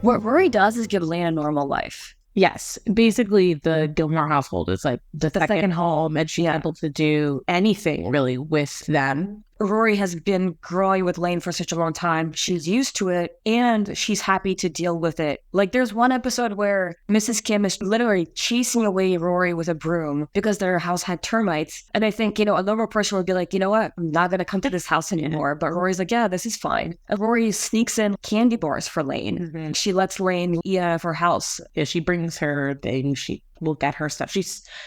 What Rory does is give Lane a normal life. Yes, basically the Gilmore household is like the second home, and she's able to do anything really with them. Rory has been growing with Lane for such a long time. She's used to it and she's happy to deal with it. Like there's one episode where Mrs. Kim is literally chasing away Rory with a broom because their house had termites. And I think, a normal person would be like, you know what? I'm not going to come to this house anymore. But Rory's like, yeah, this is fine. And Rory sneaks in candy bars for Lane. Mm-hmm. She lets Lane eat out of her house. Yeah, she brings her things. She will get her stuff.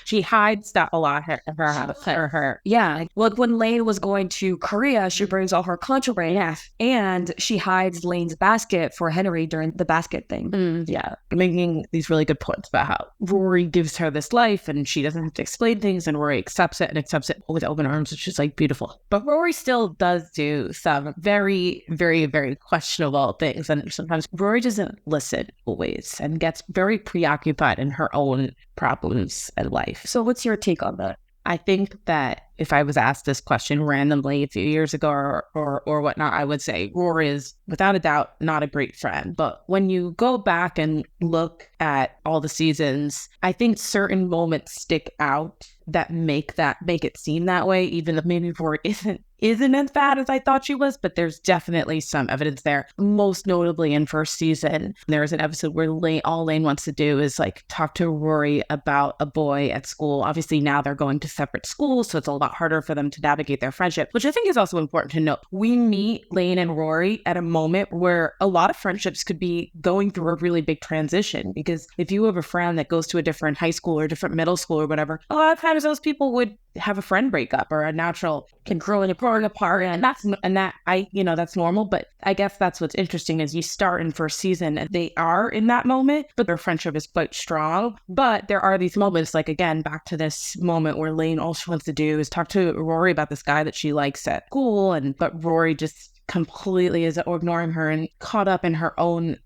She hides stuff a lot in her house. Yeah. Like when Lane was going to Korea, she brings all her contraband. Yes. And she hides Lane's basket for Henry during the basket thing. Yeah. Making these really good points about how Rory gives her this life and she doesn't have to explain things, and Rory accepts it with open arms, which is like beautiful. But Rory still does do some very, very, very questionable things. And sometimes Rory doesn't listen always and gets very preoccupied in her own problems in life. So what's your take on that? I think that if I was asked this question randomly a few years ago or whatnot, I would say Rory is without a doubt not a great friend. But when you go back and look at all the seasons, I think certain moments stick out that make it seem that way, even if maybe Rory isn't as bad as I thought she was, but there's definitely some evidence there. Most notably in first season, there's an episode where all Lane wants to do is like talk to Rory about a boy at school. Obviously now they're going to separate schools, so it's a lot harder for them to navigate their friendship, which I think is also important to note. We meet Lane and Rory at a moment where a lot of friendships could be going through a really big transition, because if you have a friend that goes to a different high school or different middle school or whatever, a lot of times those people would have a friend breakup or a natural can growing apart, and that's normal. But I guess that's what's interesting is you start in first season and they are in that moment, but their friendship is quite strong. But there are these moments, like again, back to this moment where Lane all she wants to do is talk to Rory about this guy that she likes at school, but Rory just completely is ignoring her and caught up in her own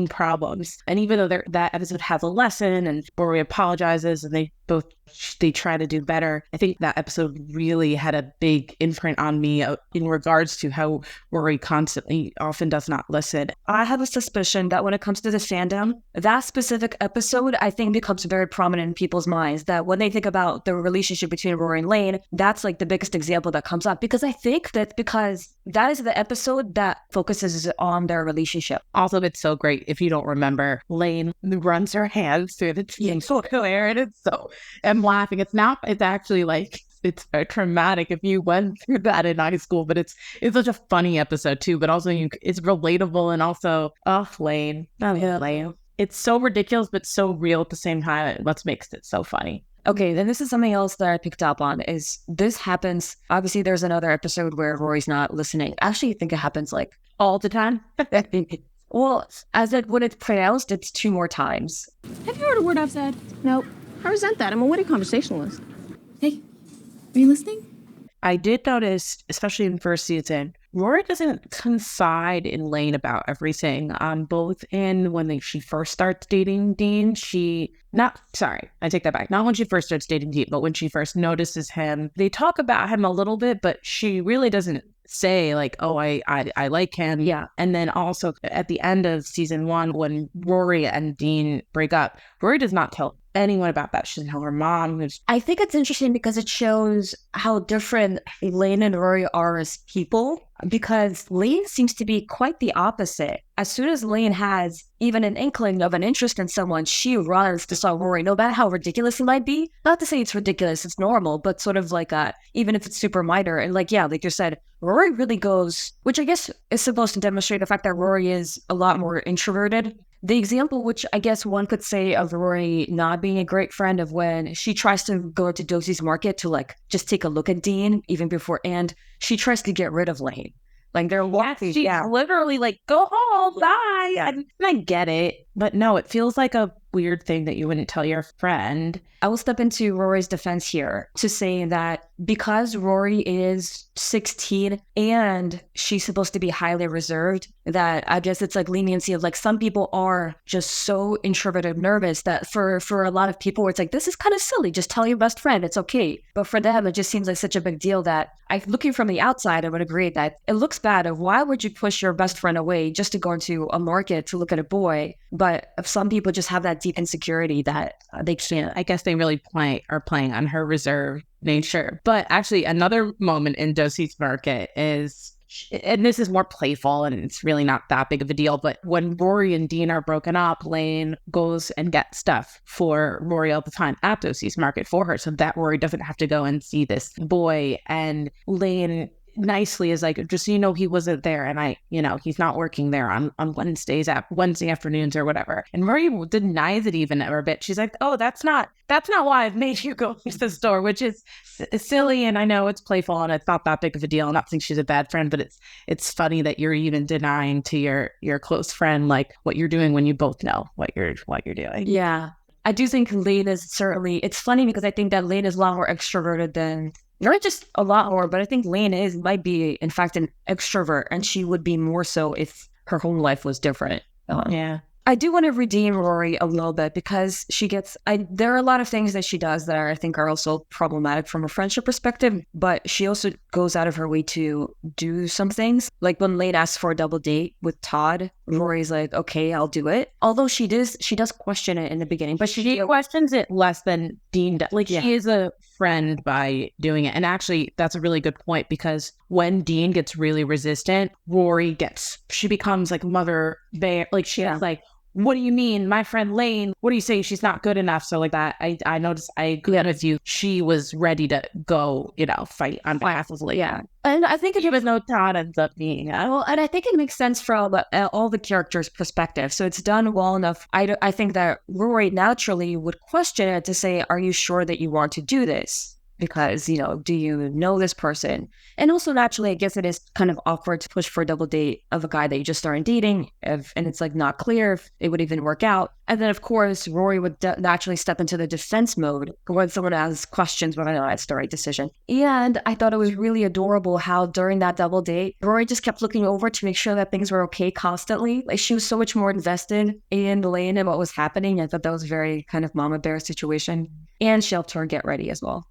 problems. And even though that episode has a lesson and Rory apologizes and they try to do better, I think that episode really had a big imprint on me in regards to how Rory constantly often does not listen. I have a suspicion that when it comes to the fandom, that specific episode I think becomes very prominent in people's minds, that when they think about the relationship between Rory and Lane, that's like the biggest example that comes up, because I think that because that is the episode that focuses on their relationship. Also, it's so great. If you don't remember, Lane runs her hands through the team's hair, and I'm laughing. It's actually like, it's traumatic if you went through that in high school, but it's such a funny episode too, but also it's relatable, and also, Lane. Oh, yeah, Lane. It's so ridiculous, but so real at the same time. What makes it so funny. Okay, then this is something else that I picked up on, is this happens, obviously there's another episode where Rory's not listening. Actually, I think it happens like all the time. Well, when it's pronounced, it's 2 more times. Have you heard a word I've said? Nope. I resent that. I'm a witty conversationalist. Hey, are you listening? I did notice, especially in first season, Rory doesn't confide in Lane about everything. Both in when she first starts dating Dean, I take that back. Not when she first starts dating Dean, but when she first notices him. They talk about him a little bit, but she really doesn't say like, oh, I like him. Yeah. And then also at the end of season 1, when Rory and Dean break up, Rory does not tell anyone about that. She doesn't tell her mom. I think it's interesting because it shows how different Lane and Rory are as people, because Lane seems to be quite the opposite. As soon as Lane has even an inkling of an interest in someone, she runs to saw Rory, no matter how ridiculous it might be. Not to say it's ridiculous, it's normal, but sort of like even if it's super minor. And like you said, Rory really goes, which I guess is supposed to demonstrate the fact that Rory is a lot more introverted. The example, which I guess one could say of Rory not being a great friend, of when she tries to go to Dosie's Market to like just take a look at Dean even before, and she tries to get rid of Lane. Like they're walking. She's literally like, go home, bye. And I get it, but no, it feels like a weird thing that you wouldn't tell your friend. I will step into Rory's defense here to say that because Rory is 16 and she's supposed to be highly reserved, that I guess it's like leniency of like some people are just so introverted, nervous that for a lot of people it's like, this is kind of silly. Just tell your best friend. It's okay. But for them, it just seems like such a big deal that looking from the outside, I would agree that it looks bad. Of why would you push your best friend away just to go into a market to look at a boy? But some people just have that deep insecurity that they can't. I guess they really are playing on her reserved nature. But actually, another moment in Dosie's market is, and this is more playful and it's really not that big of a deal, but when Rory and Dean are broken up, Lane goes and gets stuff for Rory all the time at Dosie's market for her so that Rory doesn't have to go and see this boy. And Lane nicely is like, just so you know, he wasn't there, and he's not working there on Wednesday afternoons or whatever. And Rory denies it even a bit. She's like, oh, that's not why I've made you go to the store, which is silly, and I know it's playful and it's not that big of a deal. I'm not saying she's a bad friend, but it's funny that you're even denying to your close friend like what you're doing when you both know what you're doing. Yeah. I do think Lane is certainly, it's funny because I think that Lane is a lot more extroverted than, not just a lot more, but I think Lane might be, in fact, an extrovert, and she would be more so if her home life was different. Yeah. I do want to redeem Rory a little bit because there are a lot of things that she does that I think are also problematic from a friendship perspective, but she also goes out of her way to do some things. Like when Lane asks for a double date with Todd, Rory's like, okay, I'll do it. Although she does question it in the beginning, but she questions it less than Dean does. Like, she is a friend by doing it. And actually, that's a really good point, because when Dean gets really resistant, Rory she becomes like mother bear. Like, she's like, what do you mean? My friend Lane, what do you say? She's not good enough. So like that, I noticed, I agree with you. She was ready to go, fight on behalf of Lane. Yeah. And I think even though Todd ends up being well, and I think it makes sense from all the characters' perspective. So it's done well enough. I think that Rory naturally would question it to say, are you sure that you want to do this? Because, do you know this person? And also naturally, I guess it is kind of awkward to push for a double date of a guy that you just started dating. And it's like not clear if it would even work out. And then, of course, Rory would naturally step into the defense mode when someone asks questions whether or not it's the right decision. And I thought it was really adorable how during that double date, Rory just kept looking over to make sure that things were okay constantly. Like, she was so much more invested in Lane and what was happening. I thought that was a very kind of mama bear situation. And she helped her get ready as well.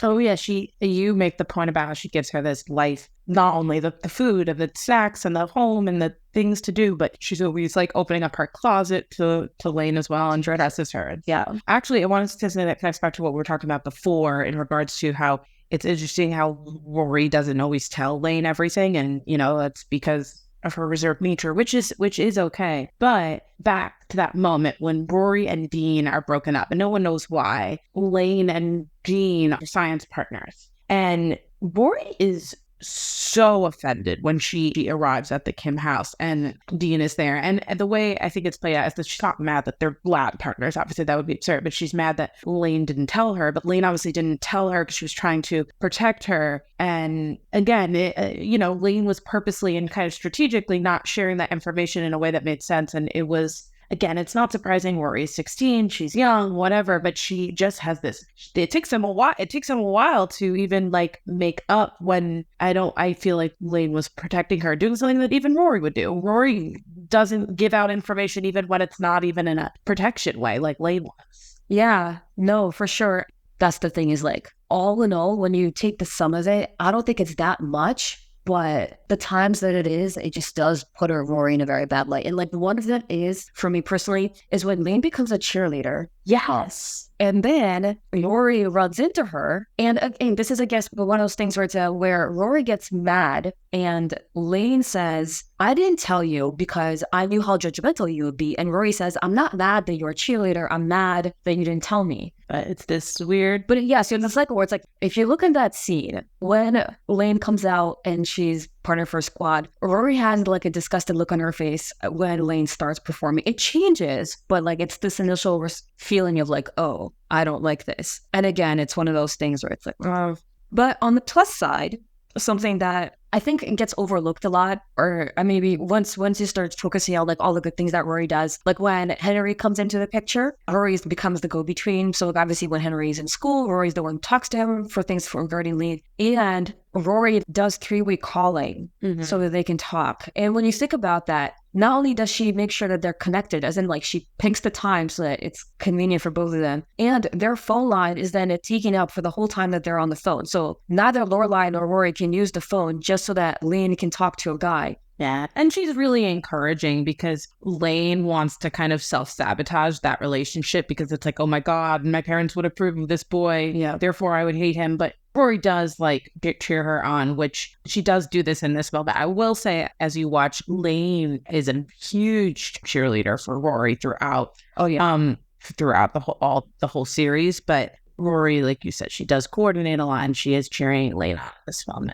Oh yeah, you make the point about how she gives her this life, not only the food and the snacks and the home and the things to do, but she's always like opening up her closet to Lane as well and dresses her. Yeah. Actually, I wanted to say that connects back to what we were talking about before in regards to how it's interesting how Rory doesn't always tell Lane everything, and that's because of her reserved nature, which is okay. But back to that moment when Rory and Dean are broken up and no one knows why. Lane and Dean are science partners, and Rory is so offended when she arrives at the Kim house and Dean is there. And the way I think it's played out is that she's not mad that they're lab partners. Obviously, that would be absurd, but she's mad that Lane didn't tell her. But Lane obviously didn't tell her because she was trying to protect her. And again, Lane was purposely and kind of strategically not sharing that information in a way that made sense. And it was, again, it's not surprising. Rory's 16, she's young, whatever, but she just has this. It takes him a while to even like make up when I feel like Lane was protecting her, doing something that even Rory would do. Rory doesn't give out information even when it's not even in a protection way like Lane was. Yeah, no, for sure. That's the thing is like, all in all, when you take the sum of it, I don't think it's that much. But the times that it is, it just does put Rory in a very bad light. And like one of them is, for me personally, is when Lane becomes a cheerleader. Yes. And then Rory runs into her. And this is, I guess, one of those things where Rory gets mad and Lane says, I didn't tell you because I knew how judgmental you would be. And Rory says, I'm not mad that you're a cheerleader. I'm mad that you didn't tell me. It's this weird. But yeah, so in the cycle where it's like, if you look at that scene, when Lane comes out and she's part of her squad, Rory has like a disgusted look on her face when Lane starts performing. It changes, but like it's this initial feeling of like, oh, I don't like this. And again, it's one of those things where it's like, oh. But on the plus side, something that I think it gets overlooked a lot, or maybe once you start focusing on like all the good things that Rory does, like when Henry comes into the picture, Rory becomes the go-between. So like, obviously when Henry's in school, Rory's the one who talks to him for things regarding Lane, and Rory does three-way calling so that they can talk. And when you think about that, not only does she make sure that they're connected, as in like she picks the time so that it's convenient for both of them, and their phone line is then taken up for the whole time that they're on the phone. So neither Lorelai nor Rory can use the phone just so that Lane can talk to a guy. Yeah. And she's really encouraging because Lane wants to kind of self-sabotage that relationship because it's like, oh my God, my parents would approve of this boy. Yeah. Therefore, I would hate him. But Rory does like cheer her on, which she does do this in this film. But I will say, as you watch, Lane is a huge cheerleader for Rory throughout. Oh yeah. Throughout the whole series. But Rory, like you said, she does coordinate a lot, and she is cheering Lane on this film.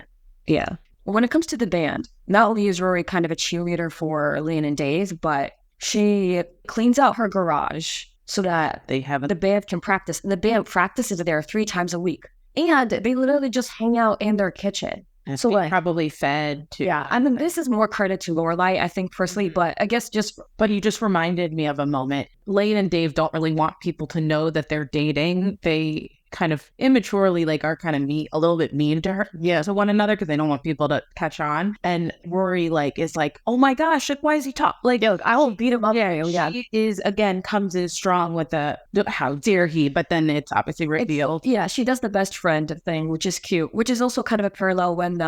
Yeah. When it comes to the band, not only is Rory kind of a cheerleader for Lane and Dave, but she cleans out her garage so that the band can practice. And the band practices there 3 times a week. And they literally just hang out in their kitchen. And so like, probably fed too. Yeah, I mean, this is more credit to Lorelai, I think, personally, but I guess But you just reminded me of a moment. Lane and Dave don't really want people to know that they're dating. They kind of immaturely are kind of a little bit mean to her, to one another, because they don't want people to catch on. And Rory is like, oh my gosh, why is he talk? I will beat him up. She is, again, comes in strong with the how dare he, but then it's obviously revealed. She does the best friend thing, which is cute, which is also kind of a parallel when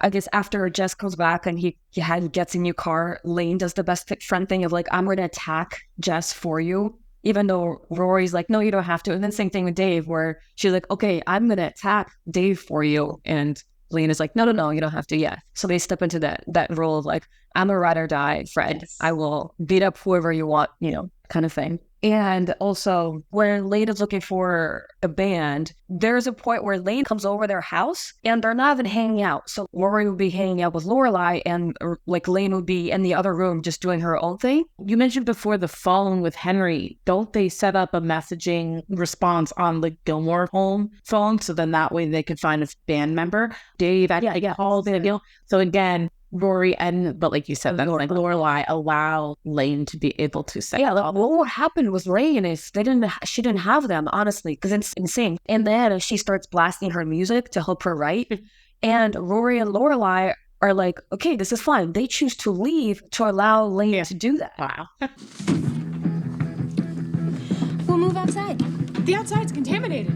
I guess after Jess comes back and he gets a new car, Lane does the best friend thing of like, I'm going to attack Jess for you. Even though Rory's like, no, you don't have to. And then same thing with Dave, where she's like, okay, I'm going to attack Dave for you. And Lane is like, no, you don't have to. Yeah. So they step into that role of like, I'm a ride or die friend. Yes. I will beat up whoever you want, kind of thing. And also, when Lane is looking for a band, there's a point where Lane comes over their house and they're not even hanging out. So Rory would be hanging out with Lorelai, and Lane would be in the other room just doing her own thing. You mentioned before the phone with Henry. Don't they set up a messaging response on the Gilmore home phone so then that way they could find a band member? Dave called in. So again, Rory but like you said, then Lorelai allow Lane to be able to say, what happened with Lane is she didn't have them, honestly, because it's insane. And then she starts blasting her music to help her write, and Rory and Lorelai are like, okay, this is fine. They choose to leave to allow Lane to do that. Wow. We'll move outside. The outside's contaminated.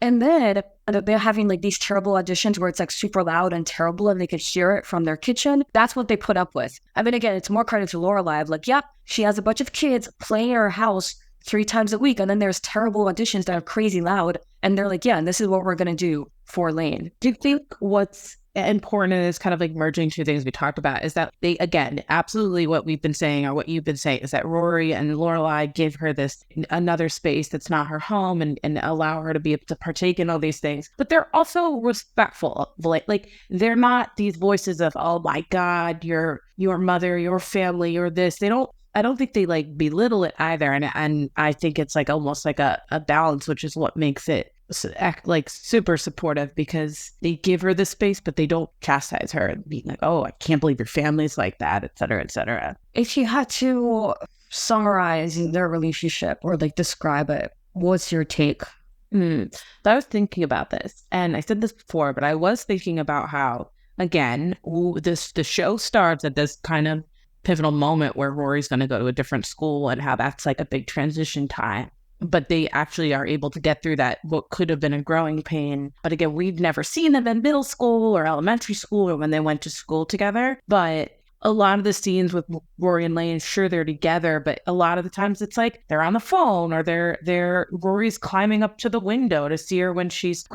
And then they're having these terrible auditions where it's super loud and terrible and they could hear it from their kitchen. That's what they put up with. I mean, again, it's more credit to Lorelai of yep, she has a bunch of kids playing in her house 3 times a week. And then there's terrible auditions that are crazy loud. And they're like, yeah, and this is what we're going to do for Lane. Do you think what's important is kind of merging 2 things we talked about is that they, again, absolutely what we've been saying or what you've been saying is that Rory and Lorelai give her this another space that's not her home and allow her to be able to partake in all these things, but they're also respectful. They're not these voices of, oh my God, your mother, your family, your this. I don't think they belittle it either. And I think it's almost a balance, which is what makes it act super supportive, because they give her the space, but they don't chastise her and be like, oh, I can't believe your family's like that, et cetera, et cetera. If you had to summarize their relationship or describe it, what's your take? I was thinking about this, and I said this before, but I was thinking about how, again, the show starts at this kind of pivotal moment where Rory's going to go to a different school and how that's a big transition time. But they actually are able to get through that, what could have been a growing pain. But again, we've never seen them in middle school or elementary school or when they went to school together. But a lot of the scenes with Rory and Lane, sure, they're together, but a lot of the times it's they're on the phone or they're Rory's climbing up to the window to see her when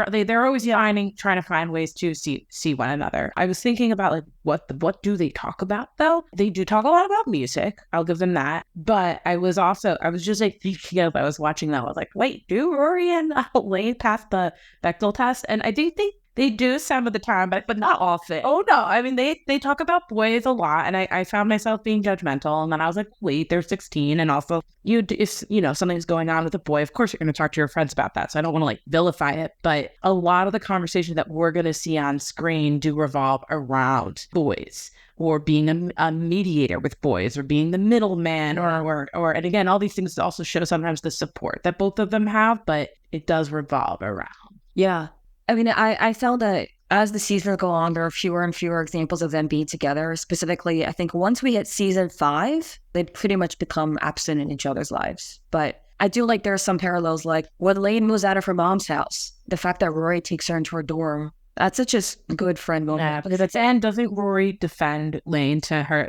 they're always trying to find ways to see one another. I was thinking about what do they talk about though? They do talk a lot about music. I'll give them that. But I was just thinking I was watching that. I was like, wait, do Rory and Lane pass the Bechdel test? And I do think They do some of the time, but not often. Oh no, I mean they talk about boys a lot, and I found myself being judgmental, and then I was like, wait, they're 16, and also if something's going on with a boy, of course you're going to talk to your friends about that. So I don't want to like vilify it, but a lot of the conversations that we're going to see on screen do revolve around boys, or being a mediator with boys, or being the middleman, or and again, all these things also show sometimes the support that both of them have, but it does revolve around. Yeah. I mean, I felt that as the seasons go on, there are fewer and fewer examples of them being together. Specifically, I think once we hit season 5, they pretty much become absent in each other's lives. But I do like there are some parallels, like when Lane moves out of her mom's house, the fact that Rory takes her into her dorm. That's such a good friend moment. And doesn't Rory defend Lane to her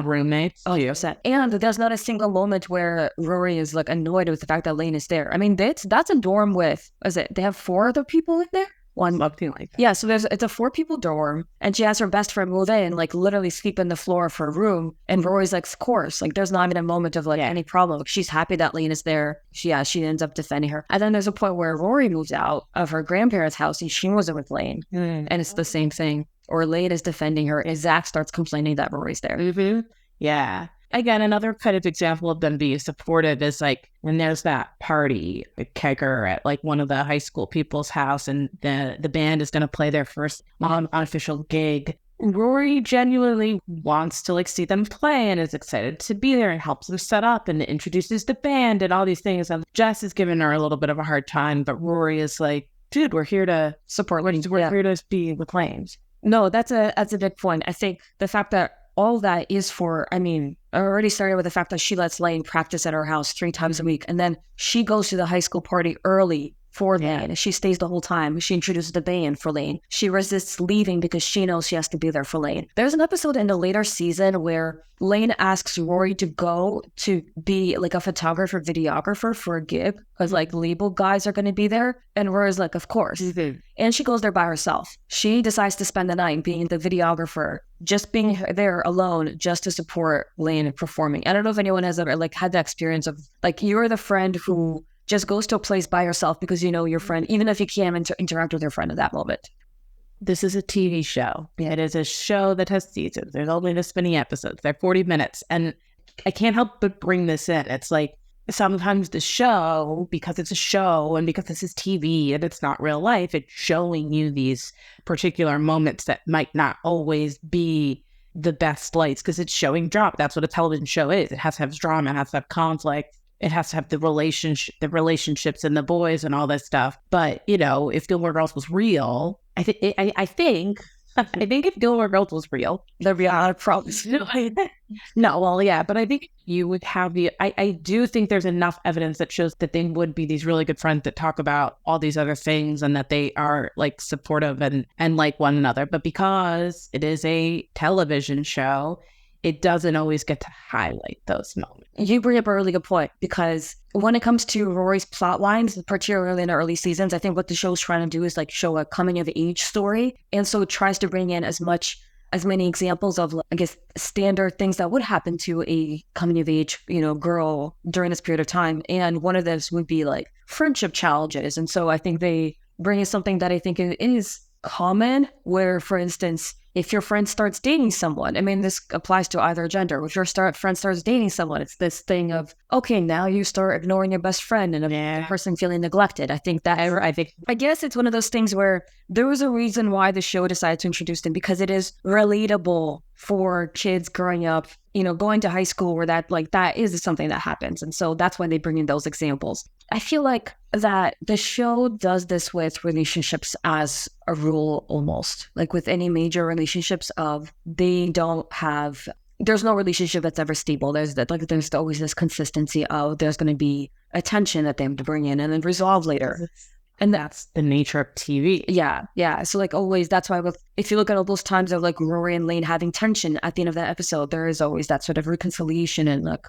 roommates? Oh, yeah. And there's not a single moment where Rory is like annoyed with the fact that Lane is there. I mean, that's a dorm with, they have 4 other people in there? Something like that. Yeah, so it's a 4-people dorm, and she has her best friend move in, like literally sleep in the floor of her room. And Rory's like, of course, like there's not even a moment of like any problem. Like, she's happy that Lane is there. She ends up defending her. And then there's a point where Rory moves out of her grandparents' house and she moves in with Lane, and it's the same thing. Or Lane is defending her, and Zach starts complaining that Rory's there. Mm-hmm. Yeah. Again, another kind of example of them being supportive is like when there's that party, a kegger at like one of the high school people's house, and the band is going to play their first unofficial gig. Rory genuinely wants to like see them play and is excited to be there and helps them set up and introduces the band and all these things. And Jess is giving her a little bit of a hard time, but Rory is like, dude, we're here to support Lanes. We're here to be with Lanes. No, that's a big point. I think the fact that all that is for, I mean, I already started with the fact that she lets Lane practice at her house 3 times a week. And then she goes to the high school party early for Lane. She stays the whole time. She introduces the band for Lane. She resists leaving because she knows she has to be there for Lane. There's an episode in the later season where Lane asks Rory to go to be like a photographer, videographer for a gig because like label guys are going to be there. And Rory's like, of course. Mm-hmm. And she goes there by herself. She decides to spend the night being the videographer, just being there alone, just to support Lane performing. I don't know if anyone has ever like had the experience of like you're the friend who just goes to a place by yourself because you know your friend, even if you can't interact with your friend at that moment. This is a TV show. Yeah. It is a show that has seasons. There's only this many episodes. They're 40 minutes. And I can't help but bring this in. It's like sometimes the show, because it's a show and because this is TV and it's not real life, it's showing you these particular moments that might not always be the best lights because it's showing drama. That's what a television show is. It has to have drama. It has to have conflict. It has to have the relationships and the boys and all that stuff. But, you know, if Gilmore Girls was real, I think if Gilmore Girls was real, there'd be a lot of problems. No, well, yeah, but I think you would have I do think there's enough evidence that shows that they would be these really good friends that talk about all these other things and that they are like supportive and like one another. But because it is a television show, it doesn't always get to highlight those moments. You bring up a really good point because when it comes to Rory's plot lines, particularly in the early seasons, I think what the show's trying to do is like show a coming of age story. And so it tries to bring in as many examples of, I guess, standard things that would happen to a coming of age, girl during this period of time. And one of those would be like friendship challenges. And so I think they bring in something that I think is common where, for instance, if your friend starts dating someone, I mean, this applies to either gender. If your friend starts dating someone, it's this thing of, okay, now you start ignoring your best friend and a person feeling neglected. I guess it's one of those things where there was a reason why the show decided to introduce them because it is relatable for kids growing up, going to high school where that is something that happens. And so that's why they bring in those examples. I feel like that the show does this with relationships as a rule almost. Like with any major relationships there's no relationship that's ever stable. There's always this consistency of there's going to be a tension that they have to bring in and then resolve later. And that's the nature of TV. Yeah. So like always, that's why if you look at all those times of like Rory and Lane having tension at the end of that episode, there is always that sort of reconciliation and like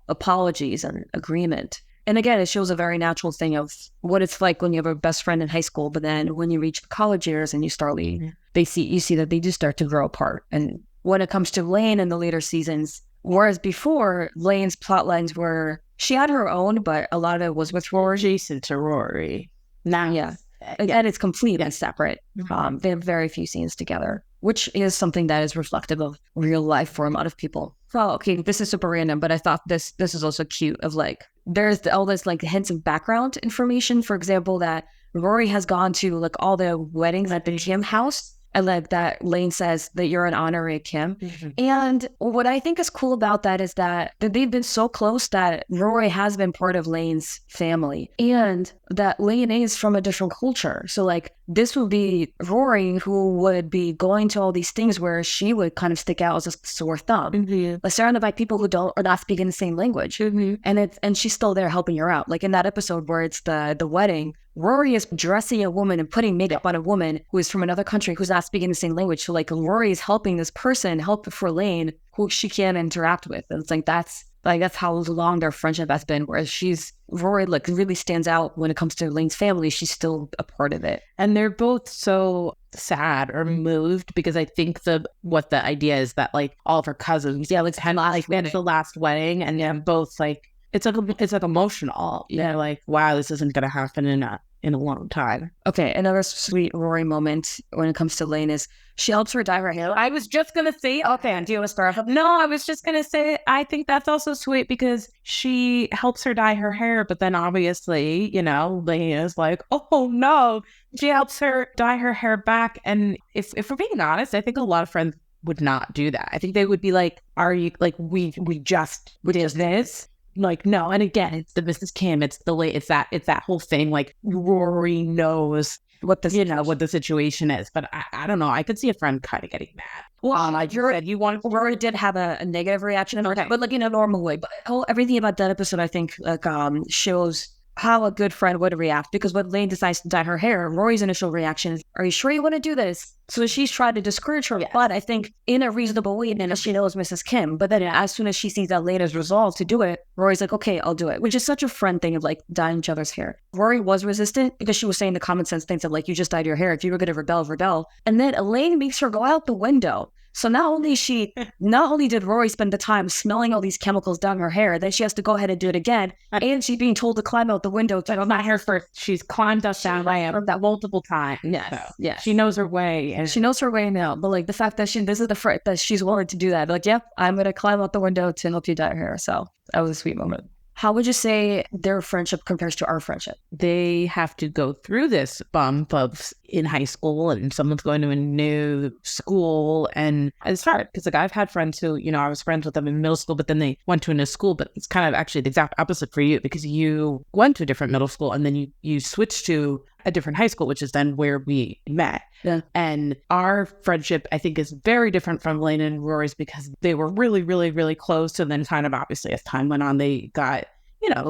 apologies and agreement. And again, it shows a very natural thing of what it's like when you have a best friend in high school, but then when you reach the college years and you start leaving, you see that they do start to grow apart. And when it comes to Lane in the later seasons, whereas before Lane's plot lines were, she had her own, but a lot of it was with Rory. Adjacent to Rory. Yeah. Again, it's completely separate. They have very few scenes together, which is something that is reflective of real life for a lot of people. Well, okay, this is super random, but I thought this is also cute of like, there's all this like hints of background information. For example, that Rory has gone to like all the weddings at the Kim house. And like that Lane says that you're an honorary Kim. And what I think is cool about that is that they've been so close that Rory has been part of Lane's family and that Lane is from a different culture. So like this would be Rory who would be going to all these things where she would kind of stick out as a sore thumb. Like surrounded by people who are not speaking the same language. And she's still there helping her out. Like in that episode where it's the wedding, Rory is dressing a woman and putting makeup on a woman who is from another country who's not speaking the same language. So like Rory is helping this person help for Lane who she can't interact with. And it's like that's how long their friendship has been. Whereas Rory like really stands out when it comes to Lane's family. She's still a part of it. And they're both so sad or moved because I think what the idea is that like all of her cousins, like had like the last wedding, and they're both like it's like emotional. They're like, wow, this isn't gonna happen in a long time. Okay, another sweet Rory moment when it comes to Lane is she helps her dye her hair. I was just gonna say, okay, do you want to start? No, I was just gonna say, I think that's also sweet because she helps her dye her hair, but then obviously, Lane is like, oh no, she helps her dye her hair back. And if we're being honest, I think a lot of friends would not do that. I think they would be like, are you like we just did this? Like, no. And again, it's the Mrs. Kim. It's that whole thing. Like Rory knows what the situation is. But I don't know. I could see a friend kind of getting mad. Well, Rory did have a negative reaction, but like in a normal way. But everything about that episode, I think, like shows how a good friend would react. Because when Lane decides to dye her hair, Rory's initial reaction is, "Are you sure you want to do this?" So she's trying to discourage her, but I think in a reasonable way, and she knows Mrs. Kim. But then as soon as she sees that Lane is resolved to do it, Rory's like, okay, I'll do it, which is such a friend thing of like dyeing each other's hair. Rory was resistant because she was saying the common sense things of like, you just dyed your hair. If you were going to rebel. And then Elaine makes her go out the window. So not only did Rory spend the time smelling all these chemicals down her hair, then she has to go ahead and do it again. And she's being told to climb out the window. To not her first. She's climbed up that ramp that multiple times. Yes. Yes. She knows her way. And she knows her way now. But like the fact that this is the fact that she's willing to do that. Like, yep, I'm going to climb out the window to help you dye your hair. So that was a sweet moment. How would you say their friendship compares to our friendship? They have to go through this bump of in high school and someone's going to a new school. And it's hard because like I've had friends who, I was friends with them in middle school, but then they went to a new school. But it's kind of actually the exact opposite for you because you went to a different middle school and then you switched to a different high school, which is then where we met. Yeah. And our friendship, I think, is very different from Lane and Rory's because they were really, really, really close. And then kind of obviously as time went on, they got,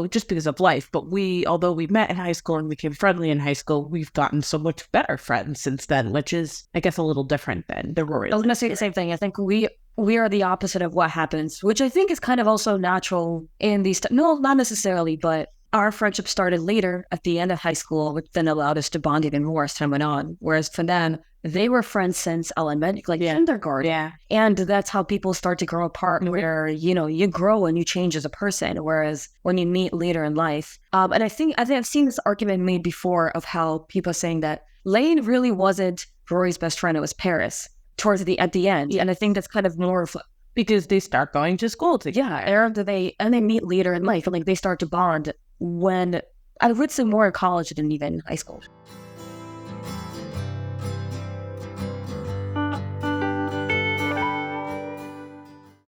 just because of life. But although we met in high school and became friendly in high school, we've gotten so much better friends since then, which is, I guess, a little different than the Rory. I was going to say the same thing. I think we are the opposite of what happens, which I think is kind of also natural in these. No, not necessarily, but our friendship started later at the end of high school, which then allowed us to bond even more as time went on. Whereas for them, they were friends since elementary, kindergarten. Yeah. And that's how people start to grow apart where, you grow and you change as a person. Whereas when you meet later in life, and I think I've seen this argument made before of how people are saying that Lane really wasn't Rory's best friend. It was Paris at the end. And I think that's kind of more of because they start going to school together. Yeah. And they meet later in life and like they start to bond when I would say more in college than even high school.